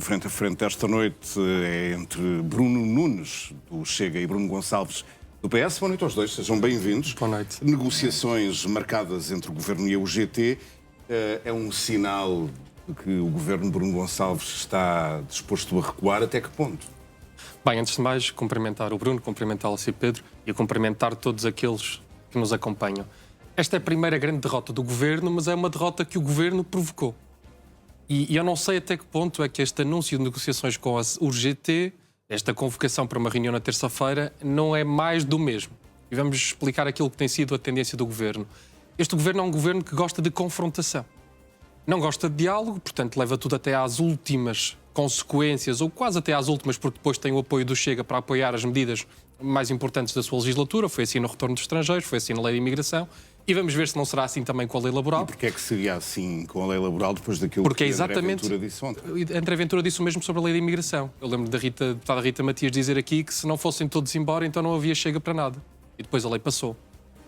O frente a frente desta noite é entre Bruno Nunes, do Chega, e Bruno Gonçalves, do PS. Boa noite aos dois, sejam bem-vindos. Boa noite. Negociações marcadas entre o Governo e a UGT. É um sinal de que o Governo de Bruno Gonçalves está disposto a recuar. Até que ponto? Bem, antes de mais, cumprimentar o Bruno, cumprimentar o Sr. Pedro e cumprimentar todos aqueles que nos acompanham. Esta é a primeira grande derrota do Governo, mas é uma derrota que o Governo provocou. E eu não sei até que ponto é que este anúncio de negociações com a UGT, esta convocação para uma reunião na terça-feira, não é mais do mesmo. E vamos explicar aquilo que tem sido a tendência do Governo. Este Governo é um Governo que gosta de confrontação. Não gosta de diálogo, portanto leva tudo até às últimas consequências, ou quase até às últimas, porque depois tem o apoio do Chega para apoiar as medidas mais importantes da sua legislatura. Foi assim no retorno dos estrangeiros, foi assim na lei de imigração. E vamos ver se não será assim também com a lei laboral. E porquê é que seria assim com a lei laboral depois daquilo Porque que é exatamente, André Ventura disse ontem? André Ventura disse o mesmo sobre a lei de imigração. Eu lembro da deputada Rita Matias dizer aqui que se não fossem todos embora, então não havia Chega para nada. E depois a lei passou.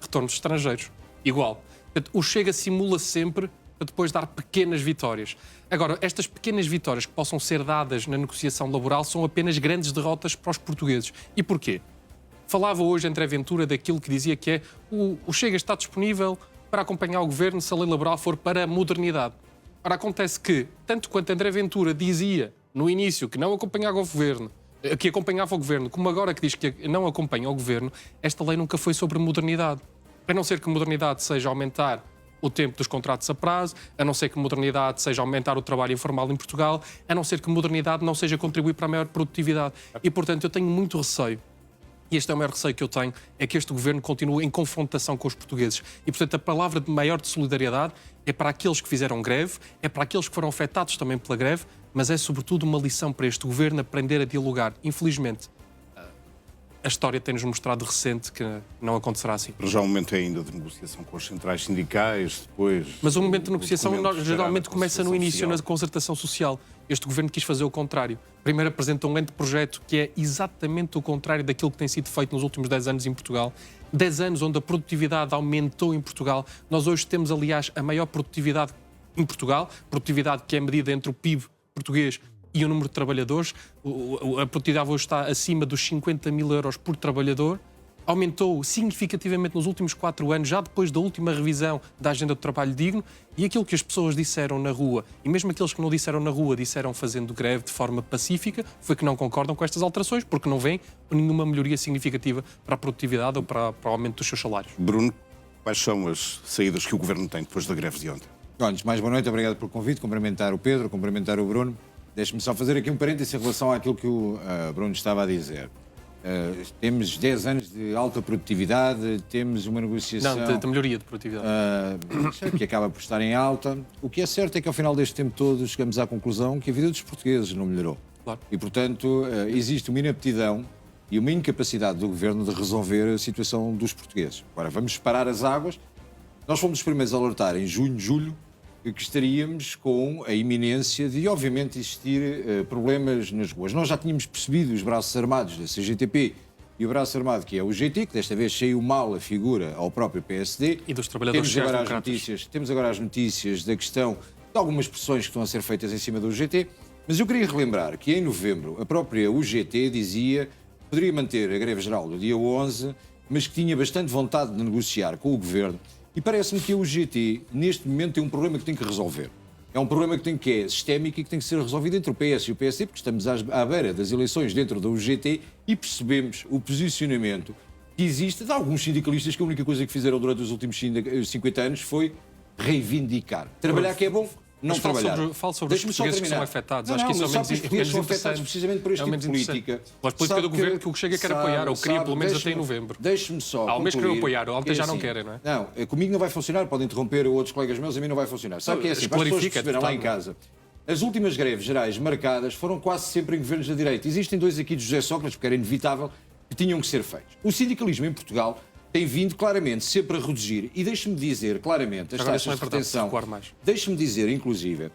Retorno dos estrangeiros. Igual. Portanto, o Chega simula sempre para depois dar pequenas vitórias. Agora, estas pequenas vitórias que possam ser dadas na negociação laboral são apenas grandes derrotas para os portugueses. E porquê? Falava hoje André Ventura daquilo que dizia que é o Chega está disponível para acompanhar o Governo se a lei laboral for para a modernidade. Ora, acontece que, tanto quanto André Ventura dizia no início que não acompanhava o Governo, que acompanhava o Governo, como agora que diz que não acompanha o Governo, esta lei nunca foi sobre modernidade. A não ser que modernidade seja aumentar o tempo dos contratos a prazo, a não ser que modernidade seja aumentar o trabalho informal em Portugal, a não ser que modernidade não seja contribuir para a maior produtividade. E, portanto, eu tenho muito receio. E este é o maior receio que eu tenho, é que este Governo continue em confrontação com os portugueses. E, portanto, a palavra de maior de solidariedade é para aqueles que fizeram greve, é para aqueles que foram afetados também pela greve, mas é, sobretudo, uma lição para este Governo aprender a dialogar. Infelizmente, a história tem-nos mostrado recente que não acontecerá assim. Para já o momento é ainda de negociação com as centrais sindicais, depois... Mas o momento de negociação geralmente da começa no início, na concertação social. Este Governo quis fazer o contrário. Primeiro apresenta um anteprojeto que é exatamente o contrário daquilo que tem sido feito nos últimos 10 anos em Portugal. 10 anos onde a produtividade aumentou em Portugal. Nós hoje temos, aliás, a maior produtividade em Portugal, produtividade que é medida entre o PIB português e o número de trabalhadores. A produtividade hoje está acima dos 50 mil euros por trabalhador. Aumentou significativamente nos últimos 4 anos, já depois da última revisão da Agenda do Trabalho Digno, e aquilo que as pessoas disseram na rua, e mesmo aqueles que não disseram na rua, disseram fazendo greve de forma pacífica, foi que não concordam com estas alterações, porque não vem nenhuma melhoria significativa para a produtividade ou para o aumento dos seus salários. Bruno, quais são as saídas que o Governo tem depois da greve de ontem? Olha, mais boa noite, obrigado pelo convite, cumprimentar o Pedro, cumprimentar o Bruno. Deixe-me só fazer aqui um parêntese em relação àquilo que o Bruno estava a dizer. Temos 10 anos de alta produtividade, temos uma negociação... Não, de melhoria de produtividade. Que acaba por estar em alta. O que é certo é que ao final deste tempo todo chegamos à conclusão que a vida dos portugueses não melhorou. Claro. E, portanto, existe uma inaptidão e uma incapacidade do Governo de resolver a situação dos portugueses. Agora, vamos separar as águas. Nós fomos os primeiros a alertar em junho, julho, que estaríamos com a iminência de, obviamente, existir problemas nas ruas. Nós já tínhamos percebido os braços armados da CGTP e o braço armado que é o GT, que desta vez saiu mal a figura ao próprio PSD. E dos trabalhadores Temos agora as notícias da questão de algumas pressões que estão a ser feitas em cima do UGT, mas eu queria relembrar que em novembro a própria UGT dizia que poderia manter a greve geral do dia 11, mas que tinha bastante vontade de negociar com o Governo. E parece-me que a UGT, neste momento, tem um problema que tem que resolver. É um problema que é sistémico e que tem que ser resolvido entre o PS e o PSD, porque estamos à beira das eleições dentro da UGT e percebemos o posicionamento que existe de alguns sindicalistas que a única coisa que fizeram durante os últimos 50 anos foi reivindicar. Trabalhar que é bom, não trabalhar. Falo sobre os portugueses que são afetados. Acho que isso é menos interessante. São afetados precisamente por este tipo de política. Pela política do Governo que o Chega quer apoiar, ou queria pelo menos até em novembro. Deixe-me só há um mês que queriam apoiar, ontem já não querem, não é? Não, comigo não vai funcionar, podem interromper outros colegas meus, a mim não vai funcionar. Sabe que é assim, para as pessoas perceberem lá em casa. As últimas greves gerais marcadas foram quase sempre em governos da direita. Existem dois aqui de José Sócrates, porque era inevitável, que tinham que ser feitos. O sindicalismo em Portugal tem vindo claramente sempre a reduzir, e deixe-me dizer claramente, as taxas de retenção, deixe-me dizer, inclusive,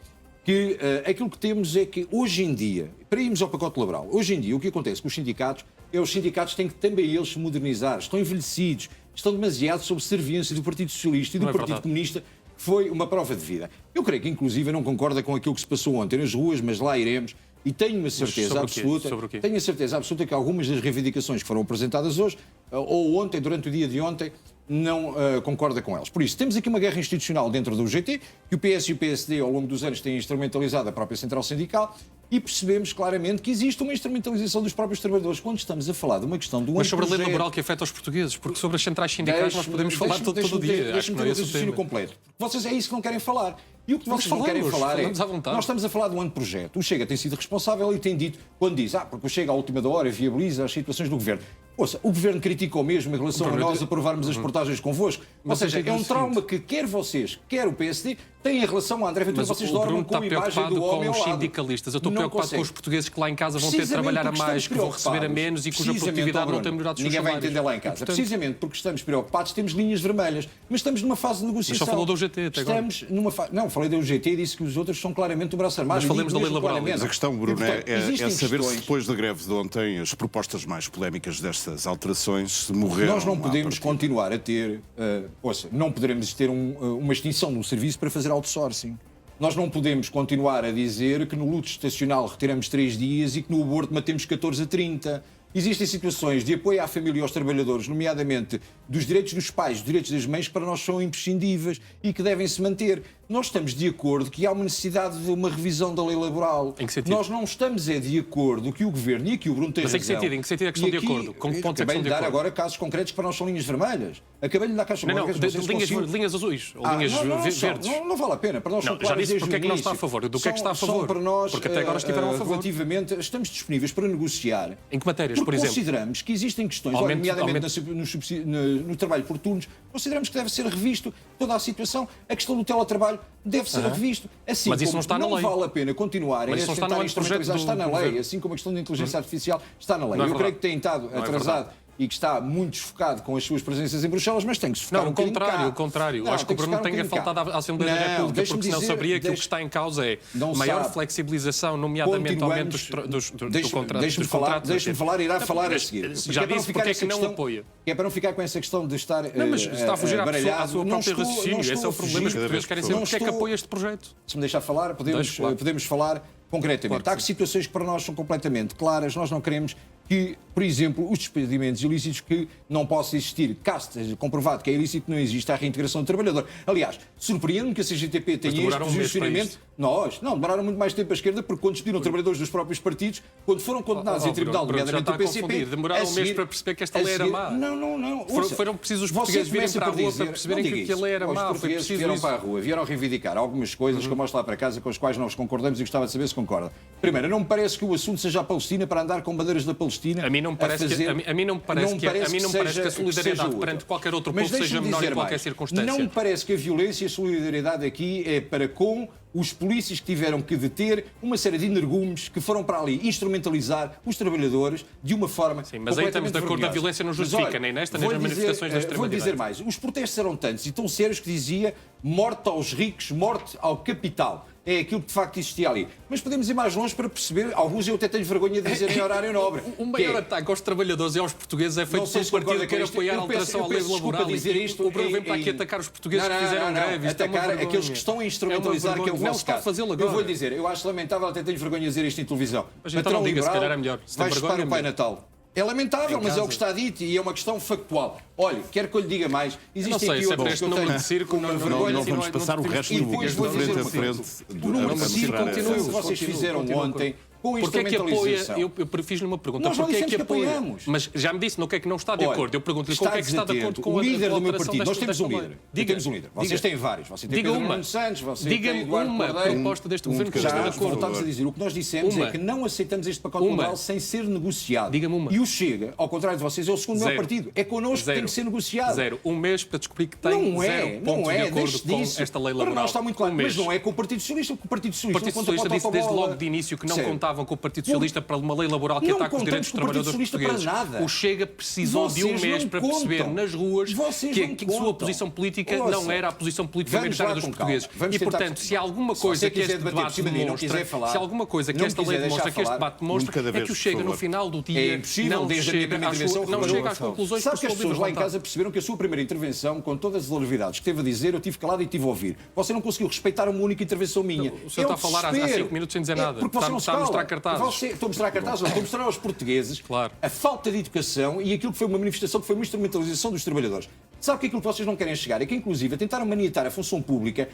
que aquilo que temos é que hoje em dia, para irmos ao pacote laboral, hoje em dia o que acontece com os sindicatos é que os sindicatos têm que também eles se modernizar, estão envelhecidos, estão demasiado sob serviência do Partido Socialista e do Partido Comunista, que foi uma prova de vida. Eu creio que inclusive não concorda com aquilo que se passou ontem nas ruas, mas lá iremos, e tenho uma certeza sobre o quê? absoluta, Sobre o quê? tenho a certeza absoluta que algumas das reivindicações que foram apresentadas hoje ou ontem, durante o dia de ontem, não concorda com elas. Por isso, temos aqui uma guerra institucional dentro do UGT, que o PS e o PSD ao longo dos anos têm instrumentalizado a própria Central Sindical, e percebemos claramente que existe uma instrumentalização dos próprios trabalhadores quando estamos a falar de uma questão de um Mas sobre a lei anteprojeto. laboral que afeta os portugueses, porque sobre as centrais sindicais nós podemos falar todo o dia. Acho que não é esse o tema. Completo. Vocês é isso que não querem falar. E o que vocês não falamos, querem falar falamos à vontade. nós estamos a falar de um anteprojeto. O Chega tem sido responsável e tem dito, quando diz, porque o Chega à última da hora viabiliza as situações do Governo. Ouça, o Governo criticou mesmo em relação a nós aprovarmos as portagens convosco. Ou seja, é um trauma que quer vocês, quer o PSD, têm em relação a André Ventura. Mas Vocês o Bruno dormem com está a imagem preocupado do homem com os ao lado. sindicalistas. Eu estou Não preocupado consegue. com os portugueses que lá em casa vão ter de Precisamente trabalhar a porque mais, estamos que vão receber a preocupados. menos e cuja Precisamente, produtividade ó, não tem Bruno, melhorado os seus ninguém vai salários. entender lá em casa. Portanto, Precisamente porque estamos preocupados, temos linhas vermelhas, mas estamos numa fase de negociação. Mas só falou da UGT até agora. Estamos numa fase... Não, falei da UGT e disse que os outros são claramente o braço armado. Mas falemos da lei laboral. Mas a questão, Bruno, é saber se questões... depois da greve de ontem as propostas mais polémicas destas alterações se morreram. Nós não podemos continuar a ter... não poderemos ter uma extinção de um serviço para fazer outsourcing. Nós não podemos continuar a dizer que no luto estacional retiramos 3 dias e que no aborto matemos 14 a 30. Existem situações de apoio à família e aos trabalhadores, nomeadamente dos direitos dos pais, dos direitos das mães, que para nós são imprescindíveis e que devem se manter. Nós estamos de acordo que há uma necessidade de uma revisão da lei laboral. Em que sentido? Nós não estamos de acordo que o Governo, e aqui o Bruno tem razão... Mas em que sentido? Em que sentido é que estão de acordo? Com que pontos é que Acabei estão de de dar acordo? agora casos concretos que para nós são linhas vermelhas. Acabei de dar casos concretos. Linhas azuis ou linhas verdes. Não vale a pena. Para nós são Já disse desde porque é o que não está a início. favor. Do que é que está a São favor? para nós, Porque até agora estiveram a favor. relativamente, estamos disponíveis para negociar. Em que matérias, por Porque exemplo? consideramos que existem questões, nomeadamente no trabalho por turnos, consideramos que deve ser revisto toda a situação. A questão do teletrabalho deve ser revisto. Assim Mas isso como não está na lei. vale a pena continuar Mas isso não está no tentar anteprojeto instrumentalizar. Está na do lei, governo. assim como a questão da inteligência artificial está na lei. Não é Eu creio verdade. que tem estado Não é atrasado verdade. e que está muito desfocado com as suas presenças em Bruxelas, mas tem que se focar Não, um bocadinho cá. o contrário. Não, Acho que o tem Bruno se tenha focar um bocadinho faltado cá. à Assembleia da Não, República, porque deixe-me senão dizer, saberia que o que deixe- está em causa é Não maior sabe. flexibilização, nomeadamente aumento dos contratos. Deixe-me falar, irá falar a seguir. Já disse porque é que não apoia. É para não ficar com essa questão de estar Não, mas está a fugir à baralhado. sua própria raciocínio. Esse é o problema. Os Cada portugueses vez querem que saber for. porque é que apoia este projeto. Se me deixar falar, Deixe, claro. podemos falar concretamente. Claro Há que sim. situações que para nós são completamente claras. Nós não queremos que, por exemplo, os despedimentos ilícitos que não possa existir, caso esteja comprovado que é ilícito, não existe a reintegração do trabalhador. Aliás, surpreende-me que a CGTP tenha este demoraram um mês para posicionamento. Nós, não, demoraram muito mais tempo à esquerda, porque quando despediram trabalhadores dos próprios partidos, quando foram condenados em tribunal, Bruno, já nomeadamente está do a PCP... confundir. Demoraram um mês para perceber que esta lei era má. Não. Foram precisos os portugueses virem para a rua para perceberem que a lei era má. Os Foi portugueses preciso vieram isso. para a rua, vieram reivindicar algumas coisas, como mostro lá para casa, com as quais nós concordamos e gostava de saber se concorda. Primeiro, não me parece que o assunto seja a Palestina para andar com bandeiras da Palestina. A mim não me parece que a solidariedade perante qualquer outro povo seja menor em qualquer circunstância. Não me parece que a violência e a solidariedade aqui é para com os polícias que tiveram que deter uma série de energúmenes que foram para ali instrumentalizar os trabalhadores de uma forma Sim, mas aí estamos de acordo, a violência não justifica, nem nesta, nem nas manifestações da Vou dizer extrema-direita. mais. Os protestos eram tantos e tão sérios que dizia morte aos ricos, morte ao capital. É aquilo que de facto existia ali. Mas podemos ir mais longe para perceber, alguns eu até tenho vergonha de dizer em horário nobre. O maior ataque aos trabalhadores e aos portugueses é feito pelo partido que quer apoiar a alteração à lei laboral. O Bruno vem para aqui atacar os portugueses que fizeram greve. Isto é uma atacar vergonha. aqueles que estão a instrumentalizar, que é o Não vosso está a caso. fazê-lo Eu agora. vou lhe dizer, eu acho lamentável, até tenho vergonha de dizer isto em televisão. Mas então Patrão não diga, se liberal calhar é melhor. Se tem vai chupar vergonha, o Pai é melhor. Natal. É lamentável, Em mas é o casa. que está dito e é uma questão factual. Olha, quero que eu lhe diga mais. Não Existem sei, aqui se é para outros este que eu número tenho de circo, uma não vergonha. Não vamos passar o resto E do depois de vou dizer frente a uma frente. coisa. do- O número a de mostrar circunstâncias que essa- vocês fizeram ontem com Porquê é que apoia? instrumentalização. Eu fiz-lhe uma pergunta. Nós não Porquê é que dissemos que apoia? apoiamos. Mas já me disse no que é que não está de Olha, acordo. Eu pergunto-lhe com o que é que está de acordo com o líder do meu alteração partido. Nós temos um desta líder. lei. Diga. Temos um líder. Vocês Diga. têm vários. Você tem Diga Pedro uma. Nuno Santos, você tem Diga-me Eduardo uma Cordeiro. proposta deste governo que eu Já esteja de acordo. voltámos a dizer. O que nós dissemos Uma. é que não aceitamos este pacote Uma. laboral sem ser negociado. Diga-me uma. E o Chega, ao contrário de vocês, é o segundo maior Zero. partido. É connosco que tem que ser negociado. Zero. Um mês para descobrir que tem Não zero é, pontos não de é, acordo deixe com disso. esta lei Para laboral. nós está muito claro, Um mas mês. não é com o Partido Socialista, porque o Partido O Socialista Partido não conta Socialista para o disse desde autobola. logo de início que não Sério. contavam com o Partido Socialista para uma lei laboral que Não ataca os contamos direitos dos com o Partido trabalhadores Socialista para portugueses. nada. O Chega precisou de um Vocês mês não para perceber contam. nas ruas Vocês que não a sua contam. posição política Ouça, não era a posição política vamos majoritária lá dos com portugueses. calma. Vamos E, tentar- portanto, se há alguma Se coisa você que quiser este debater por debate cima de mim e não demonstra, quiser falar, se há alguma coisa que não esta quiser lei deixar demonstra, que este falar, debate demonstra, cada é que vez, o por Chega, no favor. final do dia, É impossível, não desde a minha chega primeira intervenção, não reparou. chega às conclusões Sabe por que as sua livre pessoas lá em vontade. casa perceberam que a sua primeira intervenção, com todas as larvidades que teve a dizer, eu tive calado e tive a ouvir. Você não conseguiu respeitar uma única intervenção minha. O senhor está a falar há 5 minutos sem dizer nada. Porque você não se Está-me cala. mostrar cartazes. Estou a mostrar cartazes, não, estou a mostrar aos portugueses Claro. a falta de educação e aquilo que foi uma manifestação, que foi uma instrumentalização dos trabalhadores. Sabe que aquilo que vocês não querem chegar é que, inclusive, tentaram maniatar a função pública.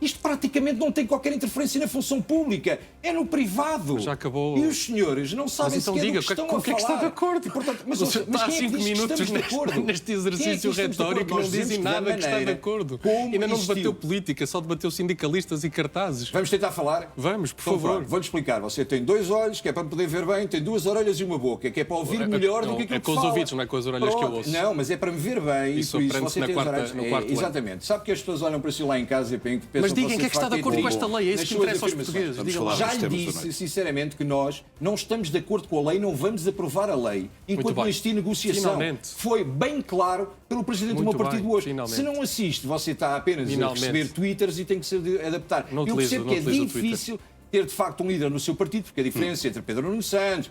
Isto praticamente não tem qualquer interferência na função pública, é no privado. Já acabou. E os senhores não sabem então sequer diga, do que estão com o que é que está de falar. acordo? E, portanto, mas Você quem está há é que 5 diz que minutos estamos de acordo? neste Quem é que exercício diz que estamos de retórico, acordo? não Nós dizem dizemos da nada que está de maneira acordo. como Ainda não existiu. debateu política, só debateu sindicalistas e cartazes. Vamos tentar falar? Vamos, por Então, favor. pronto, vou-lhe explicar. Você tem 2 olhos, que é para poder ver bem, tem 2 orelhas e uma boca, que é para ouvir melhor do que aquilo É que com os fala. ouvidos, não é com as orelhas que eu Pronto. ouço. Não, mas é para me ver bem. Isso e por isso aprende-se você na tem quarta- os orelhas. no quarto ano. Exatamente. Sabe que as pessoas olham para si lá em casa e pensam Mas digam, você quem é que está de facto acordo com esta tribom lei? É isso nas que suas interessa aos afirmações. portugueses. Vamos Digam falar lá. Já dos lhe temas da disse, noite. sinceramente, que nós não estamos de acordo com a lei, não vamos aprovar a lei enquanto bem. não existir negociação. Finalmente. Foi bem claro pelo Presidente do meu Muito partido bem, hoje. finalmente. Se não assiste, você está apenas Finalmente. a receber twitters e tem que se adaptar. Não Eu utilizo- percebo não que é utilizo o Twitter. difícil ter de facto um líder no seu partido, porque a diferença entre Pedro Nuno Santos,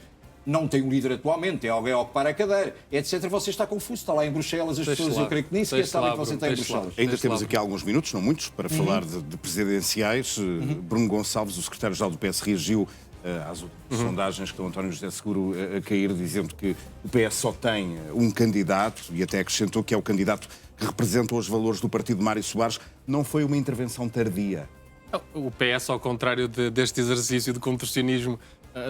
não tem um líder atualmente, tem alguém a ocupar a cadeira, etc. Você está confuso, está lá em Bruxelas, as Deixe pessoas, lá. eu creio que nem sequer Deixe sabem lá, que você Bruno, está em deixe lá. Bruxelas. Ainda Deixe temos lá, aqui alguns minutos, não muitos, para falar de presidenciais. Bruno Gonçalves, o secretário-geral do PS, reagiu às últimas sondagens que o António José Seguro a cair, dizendo que o PS só tem um candidato e até acrescentou que é o candidato que representa os valores do partido de Mário Soares. Não foi uma intervenção tardia. O PS, ao contrário deste exercício de contorcionismo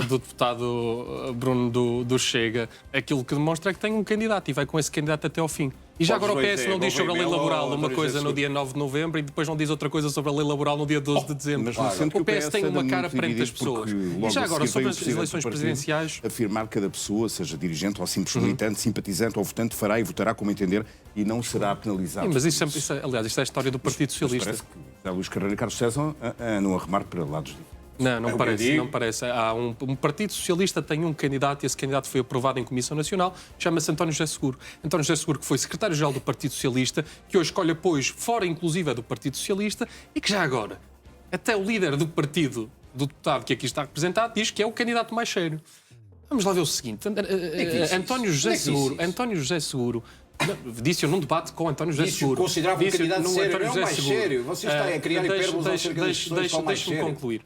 do deputado Bruno do Chega, aquilo que demonstra é que tem um candidato e vai com esse candidato até ao fim. E já agora o PS não diz sobre a lei laboral uma coisa no dia 9 de novembro e depois não diz outra coisa sobre a lei laboral no dia 12 de dezembro. Mas não sendo que O PS tem anda uma cara muito perante as dividido, pessoas. porque E logo já a agora, seguir sobre veio o as presidente eleições do partido presidenciais, afirmar que cada pessoa, seja dirigente ou simples militante, simpatizante ou votante, fará e votará como entender e não será penalizado. sim, mas aliás, isto é a história do Partido Socialista. Parece que José Luís Carreira e Carlos César andam a remar para lados diferentes. Não o que parece, eu digo. não parece. Há um Partido Socialista tem um candidato e esse candidato foi aprovado em Comissão Nacional, chama-se António José Seguro. António José Seguro, que foi secretário-geral do Partido Socialista, que hoje escolhe apoios fora, inclusive, do Partido Socialista e que já agora, até o líder do partido, do deputado que aqui está representado, diz que é o candidato mais sério. Vamos lá ver o seguinte. António José Seguro disse-o num debate com António José Disse-o Seguro. considerava um candidato num sério, António não José mais Seguro. sério. Você está a criar hipérboles acerca das pessoas que são mais Deixe-me sérias. concluir.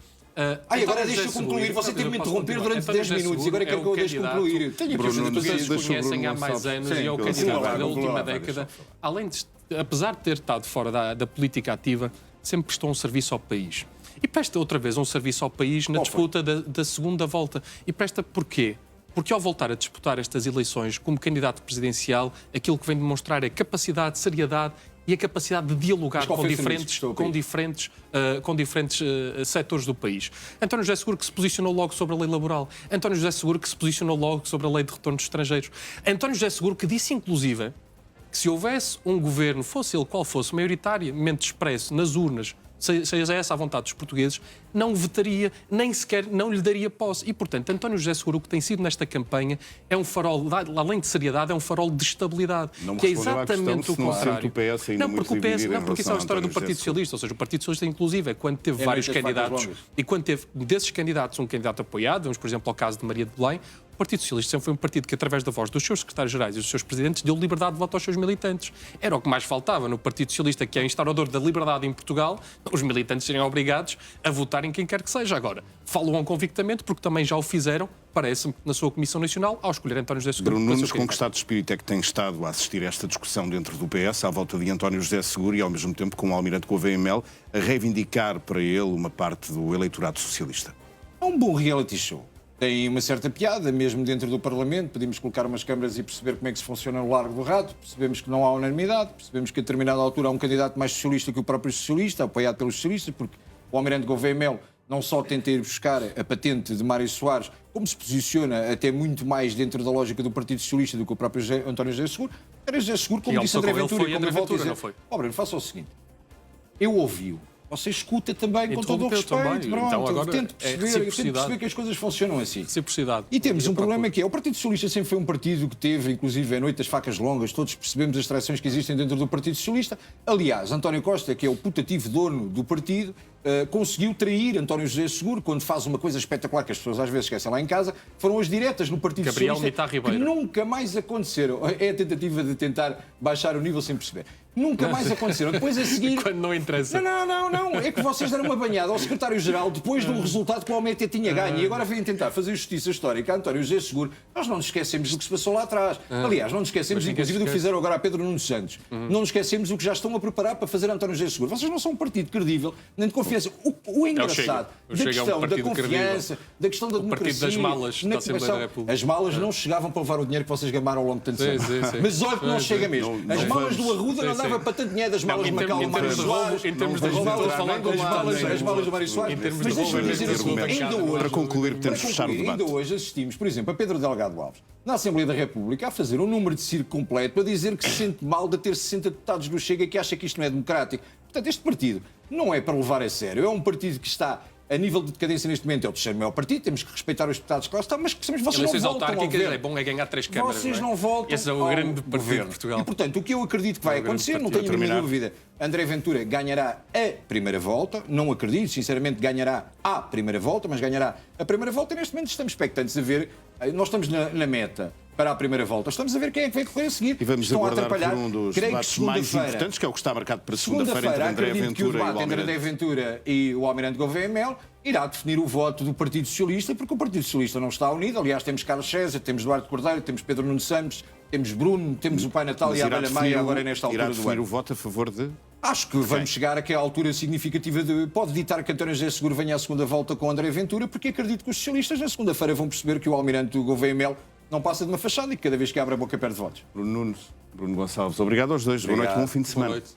Agora deixa-me concluir. Você teve-me interromper durante 10 minutos e agora quero que eu deixe concluir. Que os portugueses conhecem há mais anos e é o candidato da última década. Além de, apesar de ter estado fora da política ativa, sempre prestou um serviço ao país. E presta outra vez um serviço ao país na disputa da segunda volta. E presta porquê? Porque ao voltar a disputar estas eleições como candidato presidencial, aquilo que vem demonstrar é capacidade, seriedade e a capacidade de dialogar com diferentes setores do país. António José Seguro que se posicionou logo sobre a lei laboral. António José Seguro que se posicionou logo sobre a lei de retorno dos estrangeiros. António José Seguro que disse, inclusive, que se houvesse um governo, fosse ele qual fosse, maioritariamente expresso nas urnas, seja essa a vontade dos portugueses, não vetaria, nem sequer não lhe daria posse. E, portanto, António José Seguro, o que tem sido nesta campanha, é um farol, além de seriedade, é um farol de estabilidade. Não me que é respondeu à exatamente questão o se não contrário. sente o PS ainda muito dividido em porque isso é a relação a história do António Partido José Seguro. Socialista. Ou seja, o Partido Socialista, inclusive, quando teve vários muitas facas candidatos, longas. e quando teve desses candidatos um candidato apoiado, vamos, por exemplo, ao caso de Maria de Belém, o Partido Socialista sempre foi um partido que, através da voz dos seus secretários-gerais e dos seus presidentes, deu liberdade de voto aos seus militantes. Era o que mais faltava no Partido Socialista, que é instaurador da liberdade em Portugal, os militantes serem obrigados a votar em quem quer que seja. Agora, falam convictamente, porque também já o fizeram, parece-me, na sua Comissão Nacional, ao escolher António José Seguro. Bruno para Nunes, seu com que candidato. estado de espírito é que tem estado a assistir a esta discussão dentro do PS, à volta de António José Seguro e, ao mesmo tempo, com o Almirante Gouveia Mel, a reivindicar para ele uma parte do eleitorado socialista? É um bom reality show. Tem uma certa piada, mesmo dentro do Parlamento. Podemos colocar umas câmaras e perceber como é que se funciona no Largo do Rato. Percebemos que não há unanimidade. Percebemos que a determinada altura há um candidato mais socialista que o próprio socialista, apoiado pelos socialistas, porque o Almirante Gouveia Mel não só tenta ir buscar a patente de Mário Soares, como se posiciona até muito mais dentro da lógica do Partido Socialista do que o próprio António José Seguro. António José Seguro, como E disse almoçou André com ele Ventura, foi como eu André volto a Ventura, dizer... não foi? Ó, Bruno, faça o seguinte. Eu ouvi-o. Você escuta também com todo o Interrompeu respeito. também. Pronto, Então agora tento é perceber reciprocidade. que as coisas funcionam assim. Reciprocidade. E temos um Eu problema procuro. que é, o Partido Socialista sempre foi um partido que teve, inclusive, a noite das facas longas, todos percebemos as traições que existem dentro do Partido Socialista. Aliás, António Costa, que é o putativo dono do partido, conseguiu trair António José Seguro quando faz uma coisa espetacular que as pessoas às vezes esquecem lá em casa, foram as diretas no Partido Gabriel Socialista Mitar que Ribeiro. nunca mais aconteceram. É a tentativa de tentar baixar o nível sem perceber. Nunca mais aconteceram. Depois a seguir... Quando não interessa. Não. É que vocês deram uma banhada ao secretário-geral depois de um resultado que o OMT tinha ganho e agora vêm tentar fazer justiça histórica a António José Seguro. Nós não nos esquecemos do que se passou lá atrás. Aliás, não nos esquecemos, inclusive, do que fizeram agora a Pedro Nuno Santos. Não nos esquecemos do que já estão a preparar para fazer António José Seguro. Vocês não são um partido credível, nem de confiança. O engraçado da questão da confiança, da questão da democracia... O partido das malas da Assembleia da República. As malas não chegavam para levar o dinheiro que vocês gamaram ao longo de tantos anos. Mas olha que não chega mesmo. As malas do Arruda não dava para tanto dinheiro das malas de Macau do Mário Soares. Em termos de roubo, As malas do Mário Soares. Mas deixa-me dizer o seguinte, ainda hoje... Para concluir, temos de fechar o debate. Ainda hoje assistimos, por exemplo, a Pedro Delgado Alves, na Assembleia da República, a fazer um número de circo completo para dizer que se sente mal de ter 60 deputados do Chega e que acha que isto não é democrático. Portanto, este partido não é para levar a sério. É um partido que está... A nível de decadência neste momento é o terceiro maior partido, temos que respeitar os deputados que lá estão, mas vocês eleições não voltam ao governo. É bom é ganhar 3 câmaras. Vocês não voltam Esse é o grande partido de Portugal. E, portanto, o que eu acredito que vai acontecer, não tenho nenhuma dúvida, André Ventura ganhará a primeira volta, não acredito, sinceramente, ganhará a primeira volta, mas ganhará a primeira volta e neste momento estamos expectantes a ver, nós estamos na meta para a primeira volta, estamos a ver quem é que vai correr a seguir. E vamos Estão a aguardar atrapalhar. por um dos Creio debates mais importantes, que é o que está marcado para segunda-feira entre André acredito que o Ventura e o debate entre André Almirante. Ventura e o Almirante Gouveia Mel irá definir o voto do Partido Socialista, porque o Partido Socialista não está unido. Aliás, temos Carlos César, temos Eduardo Cordeiro, temos Pedro Nuno Santos, temos Bruno, temos o Pai Natal Mas e a irá Abelha definir Maia o- agora nesta altura irá do definir ano. o voto a favor de... Acho que vamos chegar àquela altura significativa de... Pode ditar que António José Seguro venha à segunda volta com André Ventura, porque acredito que os socialistas na segunda-feira vão perceber que o Almirante Gouveia Mel não passa de uma fachada e que cada vez que abre a boca perde votos. Bruno Nunes, Bruno Gonçalves. Obrigado aos dois. Boa noite, Obrigado. bom fim de semana. Boa noite.